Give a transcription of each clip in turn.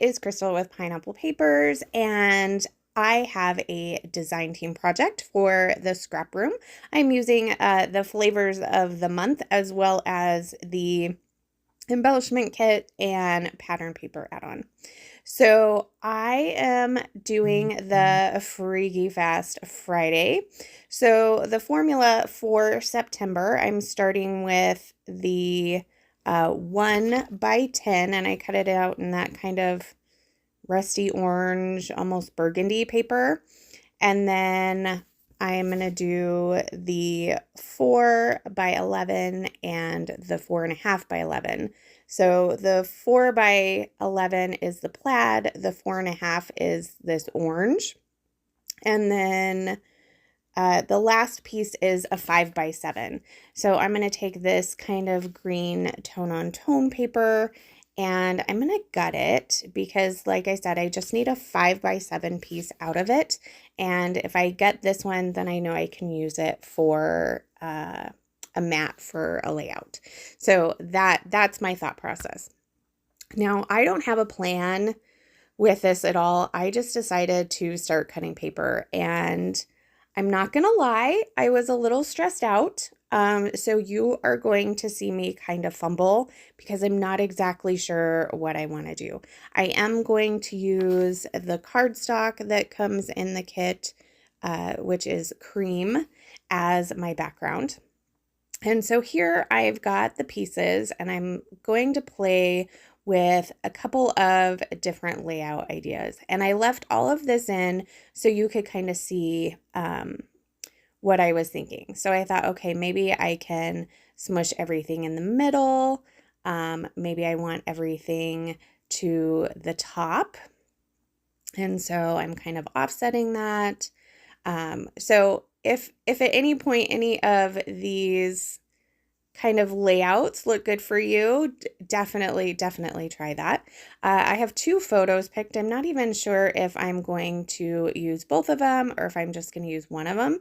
is Crystal with Pineapple Papers, and I have a design team project for the scrap room. I'm using the flavors of the month as well as the embellishment kit and pattern paper add-on. So I am doing the Freaky Fast Friday. So the formula for September, I'm starting with the 1 by 10, and I cut it out in that kind of rusty orange, almost burgundy paper. And then I'm going to do the 4 by 11 and the 4.5 by 11. So the 4 by 11 is the plaid, the 4.5 is this orange. And then the last piece is a 5 by 7. So I'm going to take this kind of green tone-on-tone paper and I'm going to gut it because, like I said, I just need a 5 by 7 piece out of it. And if I gut this one, then I know I can use it for a mat for a layout. So that's my thought process. Now, I don't have a plan with this at all. I just decided to start cutting paper, and I'm not going to lie, I was a little stressed out. So you are going to see me kind of fumble because I'm not exactly sure what I want to do. I am going to use the cardstock that comes in the kit, which is cream, as my background. And so here I've got the pieces, and I'm going to play with a couple of different layout ideas. And I left all of this in so you could kind of see what I was thinking. So I thought, okay, maybe I can smush everything in the middle. Maybe I want everything to the top. And so I'm kind of offsetting that. So if at any point any of these kind of layouts look good for you, definitely try that. I have 2 photos picked. I'm not even sure if I'm going to use both of them or if I'm just going to use one of them.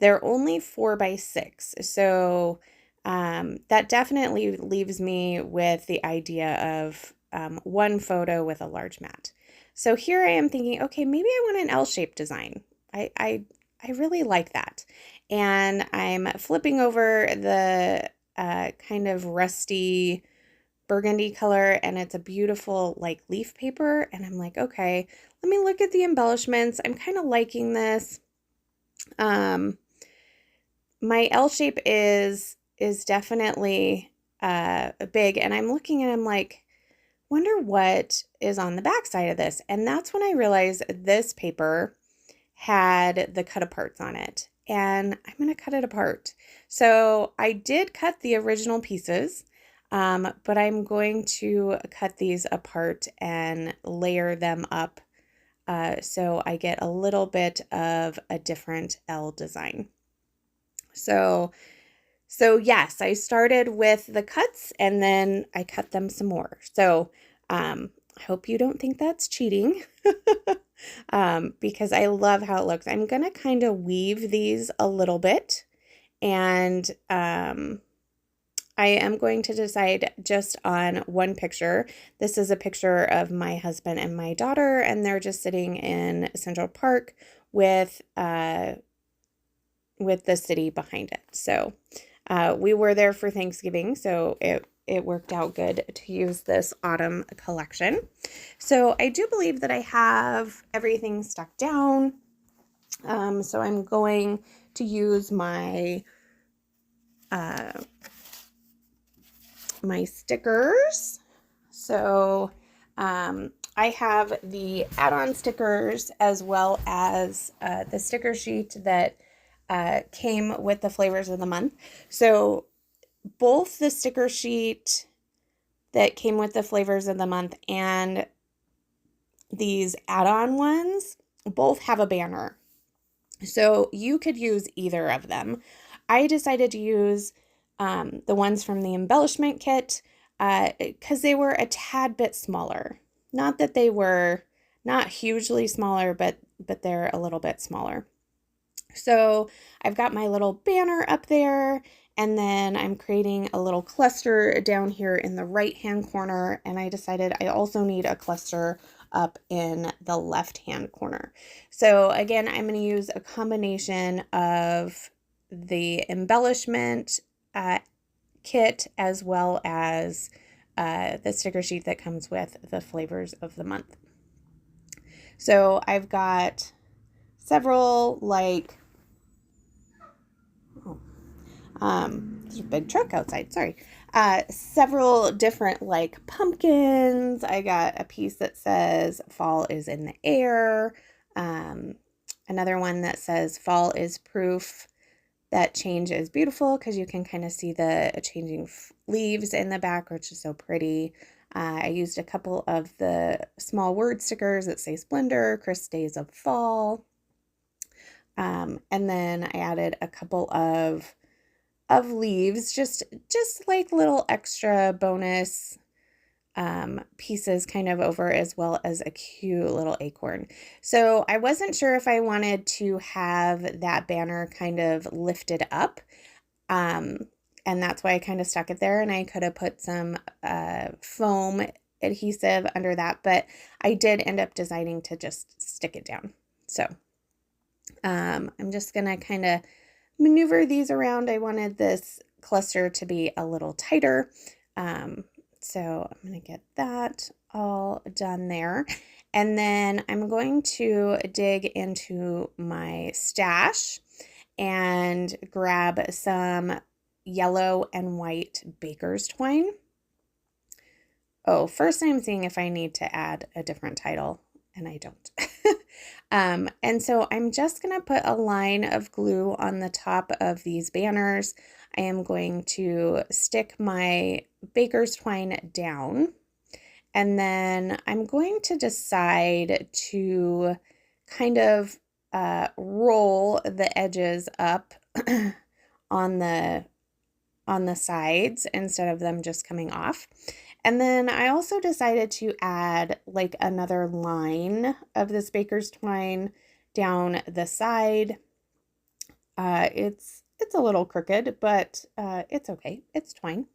They're only 4 by 6, so that definitely leaves me with the idea of one photo with a large mat. So here I am thinking, okay, maybe I want an L-shaped design. I really like that. And I'm flipping over the kind of rusty burgundy color, and it's a beautiful like leaf paper, and I'm like, okay, let me look at the embellishments. I'm kind of liking this. My L shape is definitely big, and I'm looking and I'm like, wonder what is on the back side of this. And that's when I realized this paper had the cut aparts on it, and I'm going to cut it apart. So I did cut the original pieces, but I'm going to cut these apart and layer them up so I get a little bit of a different L design. So yes, I started with the cuts and then I cut them some more. So I hope you don't think that's cheating. Because I love how it looks. I'm going to kind of weave these a little bit, and I am going to decide just on one picture. This is a picture of my husband and my daughter, and they're just sitting in Central Park with the city behind it. So we were there for Thanksgiving, so it worked out good to use this autumn collection. So I do believe that I have everything stuck down. So I'm going to use my my stickers. So I have the add-on stickers as well as the sticker sheet that came with the flavors of the month. So both the sticker sheet that came with the flavors of the month and these add-on ones both have a banner. So you could use either of them. I decided to use the ones from the embellishment kit because they were a tad bit smaller. Not that they were not hugely smaller, but they're a little bit smaller. So I've got my little banner up there, and then I'm creating a little cluster down here in the right-hand corner, and I decided I also need a cluster up in the left-hand corner. So again, I'm going to use a combination of the embellishment kit as well as the sticker sheet that comes with the flavors of the month. So I've got several there's a big truck outside, sorry. Several different pumpkins. I got a piece that says fall is in the air. Another one that says fall is proof that change is beautiful, because you can kind of see the changing leaves in the back, which is so pretty. I used a couple of the small word stickers that say Splendor, Crisp Days of Fall. And then I added a couple of leaves, just like little extra bonus pieces kind of over, as well as a cute little acorn. So I wasn't sure if I wanted to have that banner kind of lifted up. And that's why I kind of stuck it there, and I could have put some foam adhesive under that, but I did end up deciding to just stick it down. So I'm just going to kind of maneuver these around. I wanted this cluster to be a little tighter. So I'm going to get that all done there. And then I'm going to dig into my stash and grab some yellow and white baker's twine. Oh, first I'm seeing if I need to add a different title, and I don't. And so I'm just going to put a line of glue on the top of these banners. I am going to stick my baker's twine down, and then I'm going to decide to kind of roll the edges up on the sides instead of them just coming off. And then I also decided to add another line of this baker's twine down the side. It's a little crooked, but it's okay. It's twine.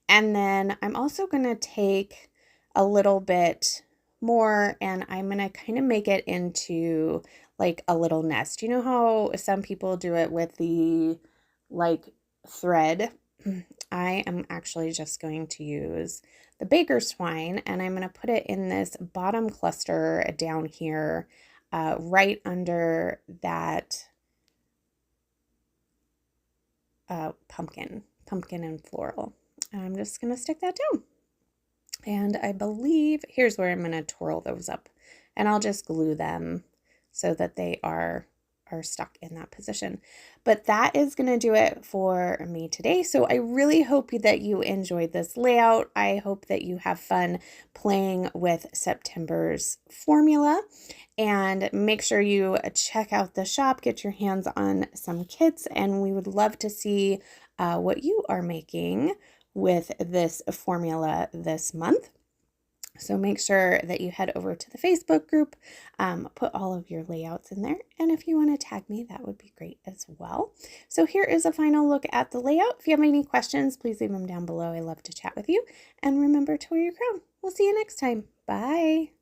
And then I'm also going to take a little bit more, and I'm going to kind of make it into a little nest. You know how some people do it with the thread? I am actually just going to use the baker's twine, and I'm going to put it in this bottom cluster down here, right under that pumpkin and floral. And I'm just going to stick that down. And I believe here's where I'm going to twirl those up, and I'll just glue them so that they are stuck in that position. But that is going to do it for me today. So I really hope that you enjoyed this layout. I hope that you have fun playing with September's formula, and make sure you check out the shop, get your hands on some kits, and we would love to see what you are making with this formula this month. So make sure that you head over to the Facebook group, put all of your layouts in there, and if you want to tag me, that would be great as well. So here is a final look at the layout. If you have any questions, please leave them down below. I love to chat with you, and remember to wear your crown. We'll see you next time. Bye.